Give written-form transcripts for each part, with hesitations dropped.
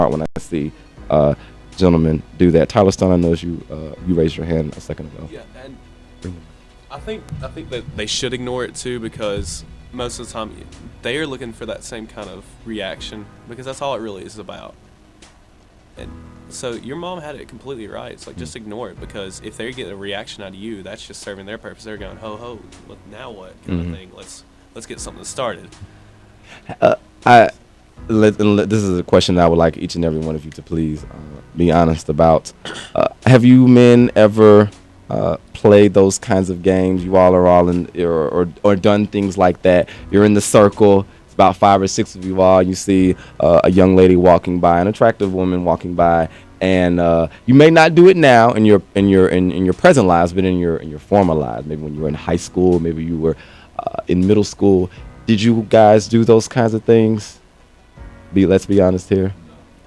when I see gentlemen do that. Tyler Stone, I know you raised your hand a second ago. Yeah, and I think that they should ignore it too, because most of the time they are looking for that same kind of reaction, because that's all it really is about. And so your mom had it completely right. It's like, just ignore it, because if they get a reaction out of you, that's just serving their purpose. They're going, ho ho, now what kind of thing. Let's get something started. This is a question that I would like each and every one of you to please be honest about. Have you men ever played those kinds of games? You all are all in, or done things like that. You're in the circle. It's about 5 or 6 of you all. You see a young lady walking by, an attractive woman walking by, and you may not do it now in your present lives, but in your former lives. Maybe when you were in high school, maybe you were in middle school. Did you guys do those kinds of things? Let's be honest here.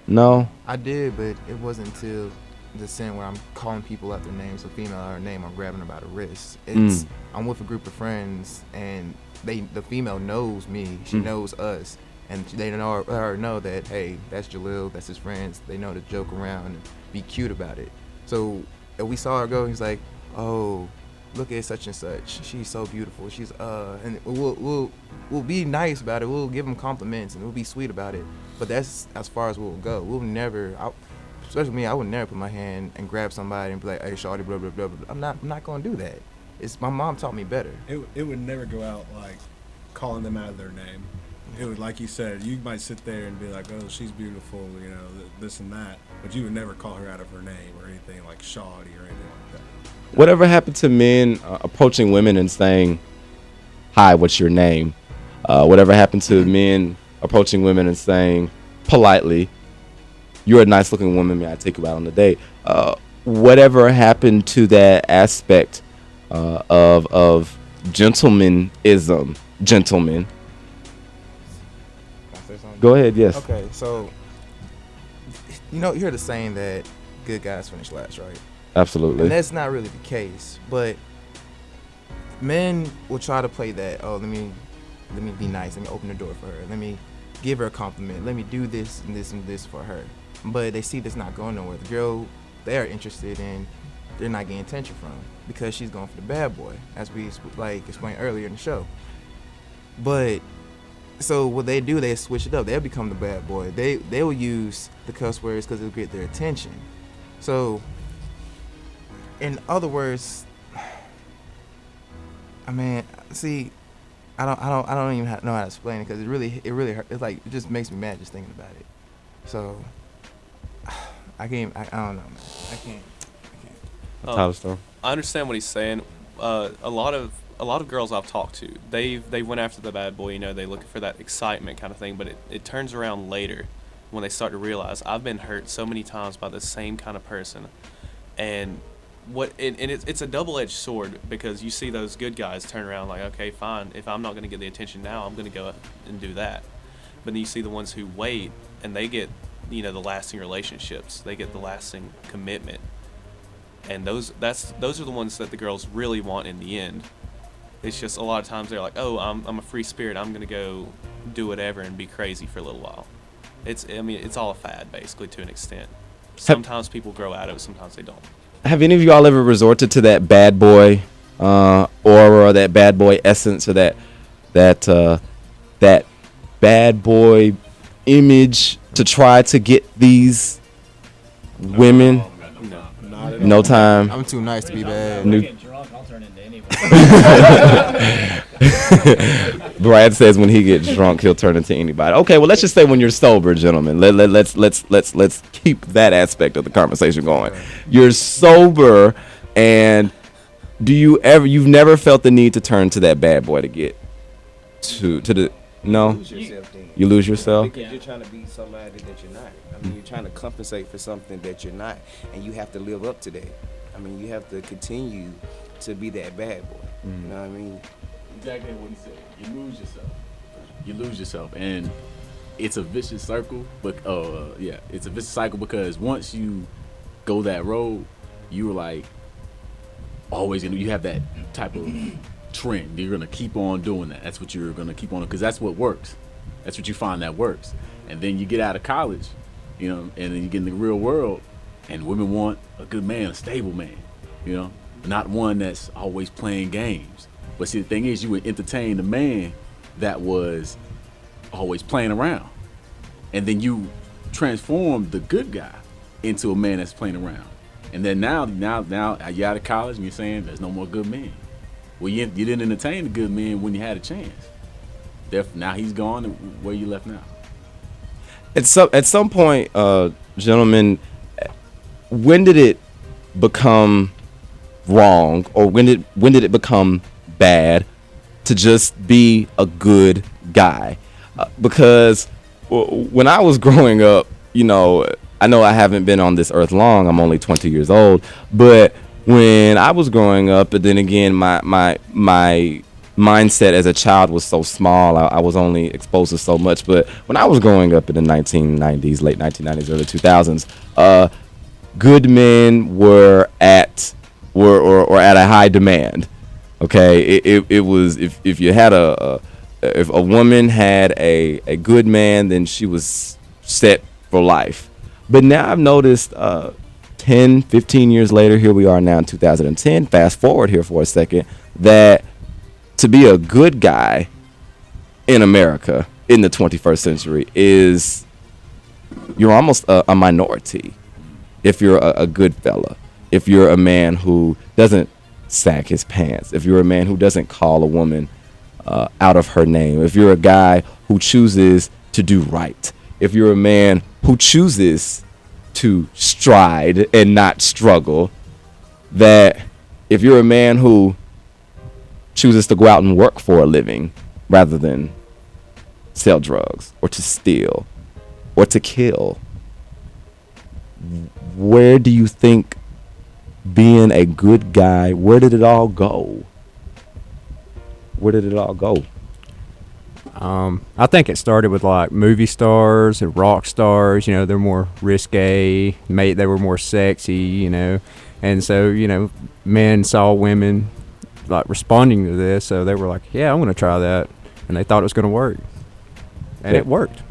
No? I did, but it wasn't until the sin where I'm calling people out their names, a female or her name, I'm grabbing her by the wrist. It's I'm with a group of friends, and the female knows me, she knows us, and they know that, hey, that's Jaleel, that's his friends. They know to joke around and be cute about it. So if we saw her go, he's like, oh, look at such and such. She's so beautiful. She's and we'll be nice about it. We'll give them compliments and we'll be sweet about it. But that's as far as we'll go. We'll never, especially me, I would never put my hand and grab somebody and be like, hey, shawty, blah blah blah blah. I'm not gonna do that. It's my mom taught me better. It would never go out like calling them out of their name. It would, like you said, you might sit there and be like, oh, she's beautiful, you know, this and that, but you would never call her out of her name or anything like shawty or anything like that. Whatever happened to men approaching women and saying, hi, what's your name? Whatever happened to men approaching women and saying politely, you're a nice looking woman, may I take you out on a date? Whatever happened to that aspect of gentlemanism? Gentlemen. Go ahead, yes. Okay, so, you hear the saying that good guys finish last, right? Absolutely. And that's not really the case, but men will try to play that, oh, let me be nice, let me open the door for her, let me give her a compliment, let me do this and this and this for her. But they see this not going nowhere. The girl they're interested in, they're not getting attention from, because she's going for the bad boy, as we explained earlier in the show. But so what they do, they switch it up. They'll become the bad boy. They will use the cuss words because it'll get their attention. So, in other words, I mean, see, I don't even know how to explain it, because it really hurt. It's like, it just makes me mad just thinking about it. So, I don't know, man. I can't. I understand what he's saying. A lot of girls I've talked to, they went after the bad boy. They looking for that excitement kind of thing. But it turns around later when they start to realize, I've been hurt so many times by the same kind of person, and it's a double-edged sword, because you see those good guys turn around like, okay, fine, if I'm not going to get the attention now, I'm going to go and do that. But then you see the ones who wait, and they get the lasting relationships, they get the lasting commitment, and those are the ones that the girls really want in the end. It's just a lot of times they're like, oh, I'm a free spirit, I'm gonna go do whatever and be crazy for a little while. It's all a fad, basically, to an extent. Sometimes people grow out of it, sometimes they don't. Have any of y'all ever resorted to that bad boy aura, or that bad boy essence, or that bad boy image to try to get these women? No time. I'm too nice to be bad. I'll turn into anyone. Brad says when he gets drunk, he'll turn into anybody. Okay, well, let's just say when you're sober, gentlemen. Let's keep that aspect of the conversation going. You're sober, and you've never felt the need to turn to that bad boy to get to the no? You lose yourself then. You lose yourself? Because you're trying to be somebody that you're not. You're trying to compensate for something that you're not, and you have to live up to that. You have to continue to be that bad boy. You know what I mean? Exactly what he said. You lose yourself. You lose yourself, and it's a vicious circle. But it's a vicious cycle, because once you go that road, you were like always you have that type of trend. You're gonna keep on doing that. That's what you're gonna keep on, because that's what works. That's what you find that works. And then you get out of college, you know, and then you get in the real world, and women want a good man, a stable man, you know, not one that's always playing games. But see, the thing is, you would entertain the man that was always playing around, and then you transform the good guy into a man that's playing around. And then now you're out of college and you're saying there's no more good men. Well, you didn't entertain the good men when you had a chance. Now he's gone. Where you left now? At some point, gentlemen, when did it become wrong, or when did it become bad to just be a good guy? Because when I was growing up, you know, I know I haven't been on this earth long. I'm only 20 years old. But when I was growing up, but then again, my mindset as a child was so small. I was only exposed to so much. But when I was growing up in the 1990s, late 1990s, early 2000s, good men were at a high demand. Okay, it was if you had if a woman had a good man, then she was set for life. But now I've noticed 10, 15 years later, here we are now in 2010, fast forward here for a second, that to be a good guy in America in the 21st century is, you're almost a minority if you're a good fella, if you're a man who doesn't sag his pants, if you're a man who doesn't call a woman out of her name, if you're a guy who chooses to do right, if you're a man who chooses to stride and not struggle, that if you're a man who chooses to go out and work for a living rather than sell drugs or to steal or to kill, where do you think being a good guy, where did it all go? Where did it all go? I think it started with like movie stars and rock stars. You know, they're more risque. They were more sexy. You know, and so men saw women like responding to this, so they were like, "Yeah, I'm going to try that," and they thought it was going to work, and it worked.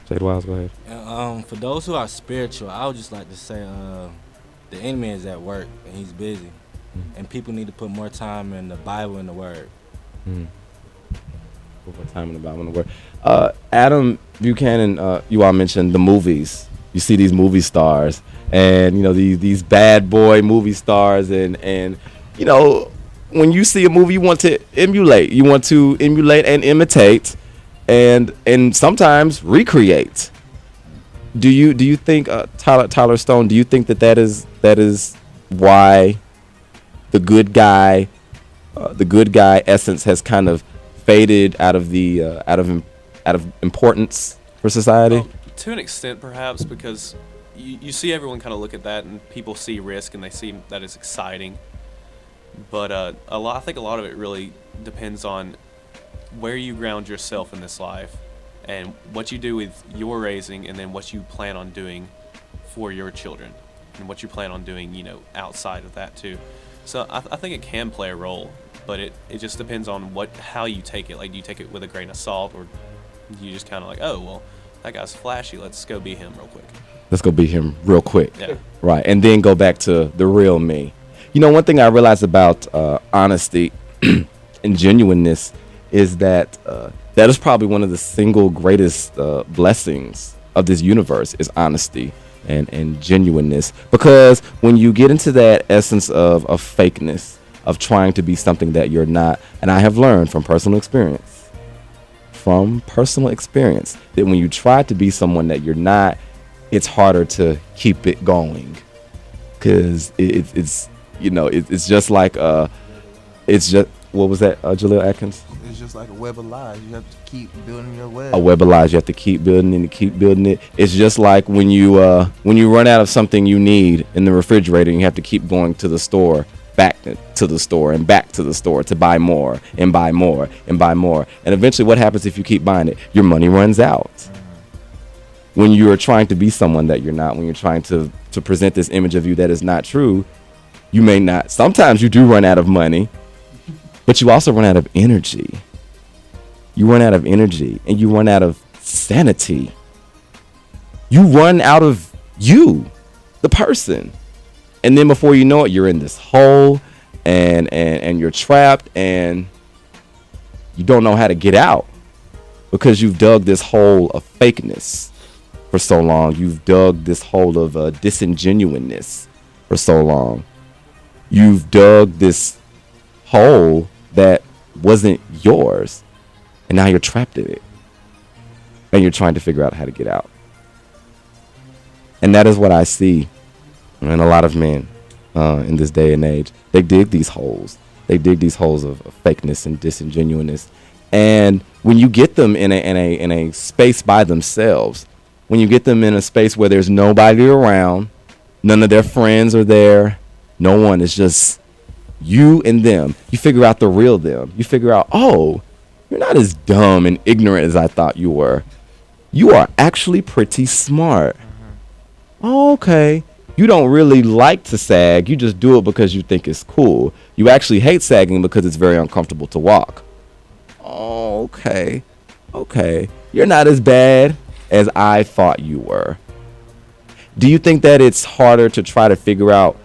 Jade, Wiles, go ahead. For those who are spiritual, I would just like to say, the enemy is at work and he's busy, and people need to put more time in the Bible and the Word. More time in the Bible and the Word. Adam Buchanan, you all mentioned the movies. You see these movie stars, and these bad boy movie stars, and when you see a movie, you want to emulate. You want to emulate and imitate, and sometimes recreate. Do you think, Tyler Stone? Do you think that is why the good guy essence has kind of faded out of importance for society? To an extent, perhaps, because you see everyone kind of look at that, and people see risk and they see that it's exciting. But I think a lot of it really depends on where you ground yourself in this life, and what you do with your raising, and then what you plan on doing for your children, and what you plan on doing, outside of that too. So I think it can play a role, but it just depends on how you take it. Like, do you take it with a grain of salt, or do you just kind of like, oh, well, that guy's flashy, let's go be him real quick. Let's go be him real quick. Yeah. Right, and then go back to the real me. One thing I realized about honesty and genuineness is that that is probably one of the single greatest blessings of this universe, is honesty and genuineness. Because when you get into that essence of fakeness, of trying to be something that you're not, and I have learned from personal experience, that when you try to be someone that you're not, it's harder to keep it going. Because it's just like what was that, Jaleel Atkins? It's just like a web of lies. You have to keep building your web. A web of lies. You have to keep building and keep building it. It's just like when you run out of something you need in the refrigerator, and you have to keep going to the store, back to the store, and back to the store to buy more and buy more and buy more. And eventually, what happens if you keep buying it? Your money runs out. When you are trying to be someone that you're not, when you're trying to present this image of you that is not true, you may not. Sometimes you do run out of money, but you also run out of energy. You run out of energy, and you run out of sanity. You run out of you, the person. And then before you know it, you're in this hole and you're trapped and you don't know how to get out because you've dug this hole of fakeness for so long. You've dug this hole of disingenuousness for so long. You've dug this hole that wasn't yours, and now you're trapped in it, and you're trying to figure out how to get out. And that is what I see in a lot of men in this day and age. They dig these holes. They dig these holes of fakeness and disingenuousness. And when you get them in a space by themselves, when you get them in a space where there's nobody around, none of their friends are there, no one, it's just you and them, you figure out the real them. You figure out, oh, you're not as dumb and ignorant as I thought you were. You are actually pretty smart. Okay. You don't really like to sag. You just do it because you think it's cool. You actually hate sagging because it's very uncomfortable to walk. Oh, okay. Okay. You're not as bad as I thought you were. Do you think that it's harder to try to figure out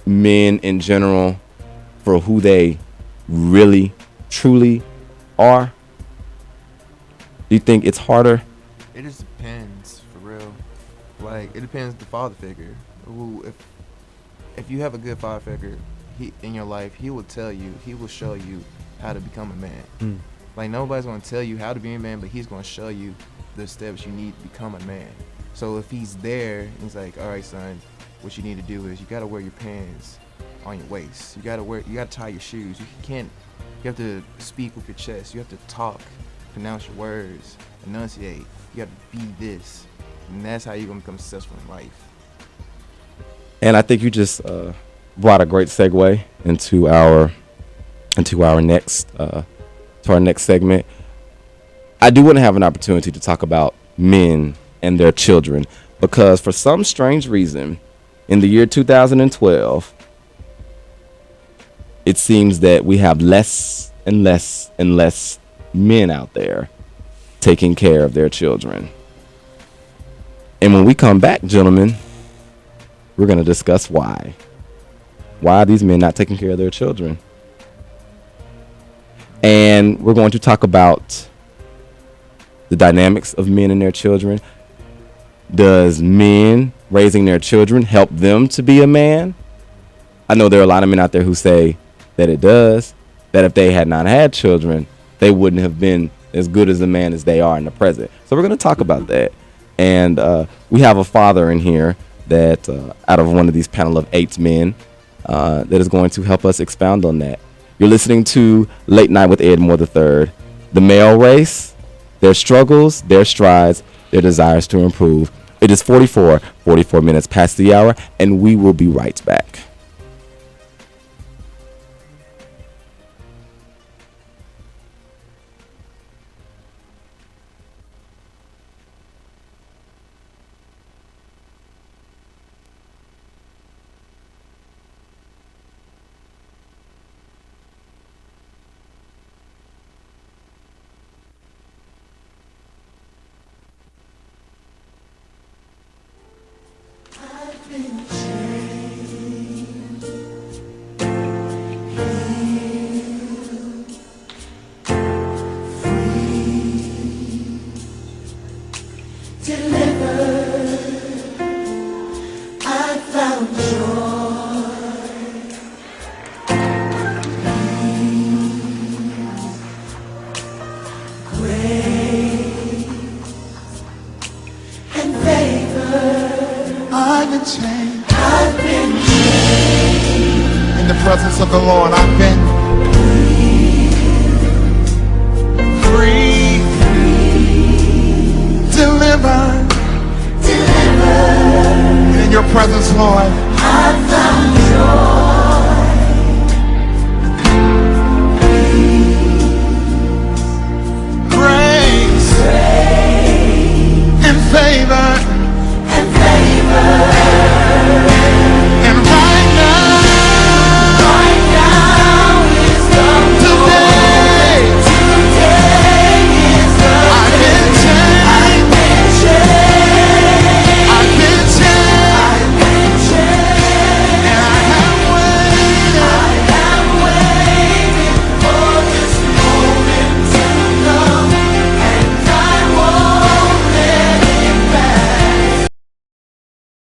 men in general for who they really, truly are? Do you think it's harder? It just depends, for real. Like, it depends the father figure. Who, if you have a good father figure in your life, he will tell you, he will show you how to become a man. Like, nobody's going to tell you how to be a man, but he's going to show you the steps you need to become a man. So if he's there, he's like, all right, son, what you need to do is you got to wear your pants on your waist. You got to tie your shoes. You have to speak with your chest. You have to talk, pronounce your words, enunciate. You have to be this. And that's how you're going to become successful in life. And I think you just brought a great segue into our next segment. I do want to have an opportunity to talk about men and their children, because for some strange reason, in the year 2012, it seems that we have less and less and less men out there taking care of their children. And when we come back, gentlemen, we're going to discuss why. Why are these men not taking care of their children? And we're going to talk about the dynamics of men and their children. Does men raising their children help them to be a man? I know there are a lot of men out there who say that it does, that if they had not had children, they wouldn't have been as good as a man as they are in the present. So we're going to talk about that. And we have a father in here that out of one of these panel of 8 men that is going to help us expound on that. You're listening to Late Night with Ed Moore III. The male race, their struggles, their strides, their desires to improve. It is 44 minutes past the hour, and we will be right back. In the presence of the Lord, I've been free, delivered. In your presence, Lord,